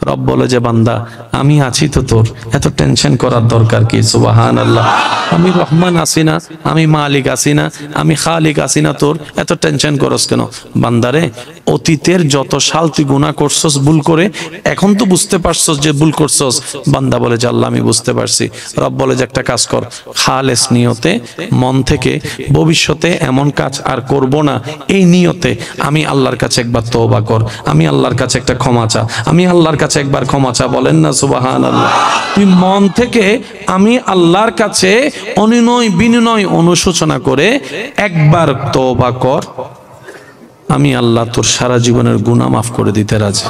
রব বলে যে বান্দা আমি আছি তো, তোর এত টেনশন করার দরকার কি? সুবহানাল্লাহ। আমি রহমান আছি না, আমি মালিক আছি না, আমি খালিক আছি না, তোর এত টেনশন করস কেন? বান্দারে অতীতের যত সাল তুই গুনাহ করছস ভুল করে, এখন তো বুঝতে পারছস যে ভুল করছস। বান্দা বলে যে আল্লাহ আমি বুঝতে পারছি। রব বলে যে একটা কাজ কর, খালেস নিয়তে মন থেকে ভবিষ্যতে এমন কাজ আর করব না, এই নিয়তে আমি আল্লাহর কাছে একবার তওবা কর, আমি আল্লাহর কাছে একটা ক্ষমা চা, আমি আল্লাহর কাছে একবার ক্ষমা চা। বলেন না সুবহানাল্লাহ। তুই মন থেকে আমি আল্লাহর কাছে অনুনয় বিনয় অনুশোচনা করে একবার তওবা কর, আমি আল্লাহ তোর সারা জীবনের গুনাহ মাফ করে দিতে রাজি।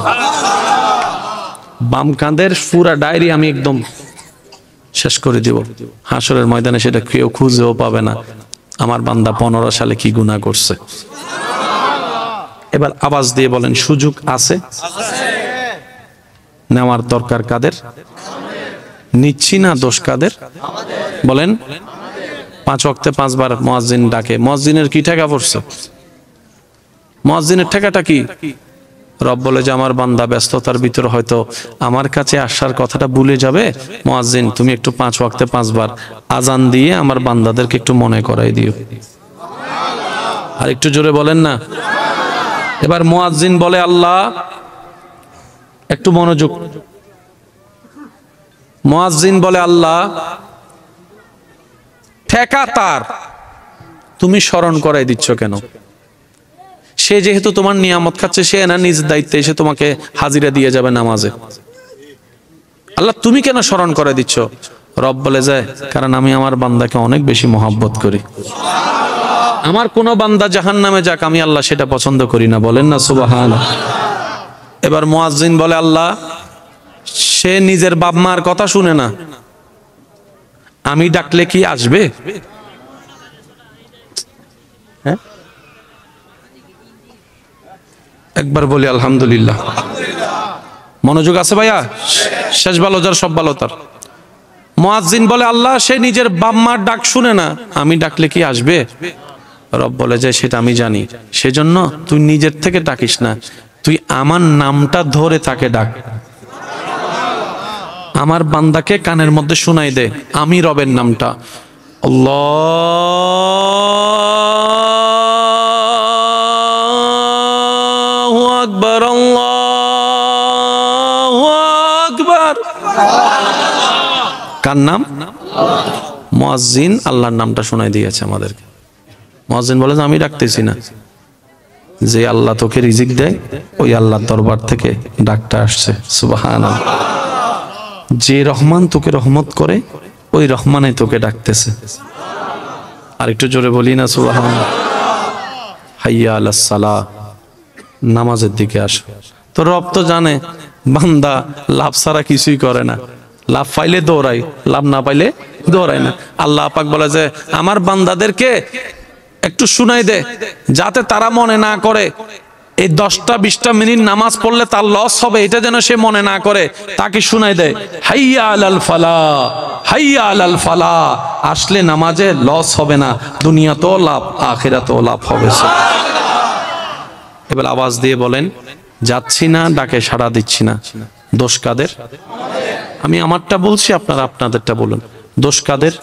বাম কাঁধের পুরা ডায়েরি আমি একদম শেষ করে দিব, হাসরের ময়দানে সেটা কেউ খুঁজেও পাবে না আমার বান্দা 15 সালে কি গুনাহ করছে। এবার আওয়াজ দিয়ে বলেন সুযোগ আছে? নেওয়ার দরকার কাদের? নিচ্ছি না, দোষ কাদের? বলেন। 5 ওয়াক্তে 5 বার মুয়াজ্জিন ডাকে, মুয়াজ্জিনের কি টাকা পড়ছে? মুয়াজ্জিনের টাকাটা কি? রব বলে যে আমার বান্দা ব্যস্ততার ভিতরে হয়তো আমার কাছে আসার কথাটা ভুলে যাবে, মুয়াজ্জিন তুমি একটু 5 ওয়াক্তে 5 বার আজান দিয়ে আমার বান্দাদেরকে একটু মনে করাই দিও। আর একটু জোরে বলেন না। এবার মুয়াজ্জিন বলে আল্লাহ, একটু মনোযোগ। মুয়াজ্জিন বলে আল্লাহ ঠেকা তার, তুমি স্মরণ করাই দিচ্ছ কেন? সে যেহেতু তোমার নিয়ামত খাচ্ছে, সে না নিজ দায়িত্বে এসে তোমাকে হাজিরা দিয়ে যাবে নামাজে। আল্লাহ তুমি কেন স্মরণ করে দিচ্ছ? রব বলে যায় কারণ আমি আমার বান্দাকে অনেক বেশি মহব্বত করি। আমার কোন বান্দা জাহান্নামে যাক, আমি আল্লাহ সেটা পছন্দ করি না। বলেন না সুবহানাল্লাহ। এবার মুয়াজ্জিন বলে আল্লাহ সে নিজের বাপ মার কথা শুনে না, আমি ডাকলে কি আসবে? হ্যাঁ, একবার বলি আলহামদুলিল্লাহ। মনোযোগ আছে ভাইয়া? শেষ ভালো যার সব ভালো তার। মুয়াজ্জিন বলে আল্লাহ সে নিজের বাপ মার ডাক শুনে না, আমি ডাকলে কি আসবে? রব বলে যে সেটা আমি জানি, সেজন্য তুই নিজের থেকে ডাকিস না, তুই আমার নামটা ধরে তাকে ডাক। আমার বান্দাকে কানের মধ্যে শোনাই দে আমি রবের নামটা, আল্লাহু আকবার, আল্লাহু আকবার। কার নাম? মুয়াজ্জিন আল্লাহর নামটা শোনাই দিয়েছে আমাদেরকে। মুয়াজ্জিন বলে আমি ডাকতেছি না, যে আল্লাহ তোকে রিজিক দেয় ওই আল্লাহর দরবার থেকে ডাকটা আসছে। সুবহানাল্লাহ। যে রহমান তোকে রহমত করে ওই রহমানে তোকে ডাকতেছে। আর একটু জোরে বলি না সুবহানাল্লাহ। হাইয়া আলাস সালাহ, নামাজের দিকে আসো। তো রব তো জানে বান্দা লাভ ছাড়া কিছুই করে না, লাভ পাইলে দৌড়াই, লাভ না পাইলে দৌড়ায় না। আল্লাহ পাক বলে যে আমার বান্দাদেরকে একটু শুনাই দে যাতে তারা মনে না করে এই 10টা-20টা মিনিট নামাজ পড়লে তার লস হবে, এটা যেন সে মনে না করে, তাকে শুনাই দেয় হাইয়া আলাল ফালাহ, হাইয়া আলাল ফালাহ। আসলে নামাজে লস হবে না, দুনিয়াতেও লাভ আখিরাতেও লাভ হবে। এবার আওয়াজ দিয়ে বলেন যাচ্ছি না, ডাকে সাড়া দিচ্ছি না, দোষ কাদের? আমি আমারটা বলছি, আপনারা আপনাদেরটা বলুন। দোষ কাদের?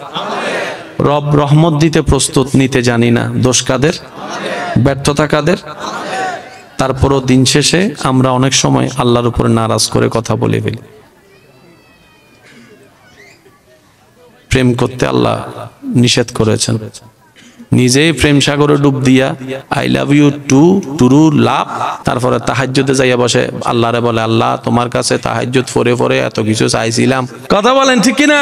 রব রহমত দিতে প্রস্তুত, নিতে জানি না, দোষ কাদের? ব্যর্থতা কাদের? তারপরও দিন শেষে আমরা অনেক সময় আল্লাহর উপরে নারাজ করে কথা বলে ফেলি। প্রেম করতে আল্লাহ নিষেধ করেছেন, নিজেই প্রেম সাগরে ডুব দিয়া I love you too true love, তারপরে তাহাজ্জুদে যাইয়া বসে আল্লাহরে বলে আল্লাহ তোমার কাছে তাহাজ্জুদ পড়ে পড়ে এত কিছু চাইছিলাম। কথা বলেন ঠিক কিনা?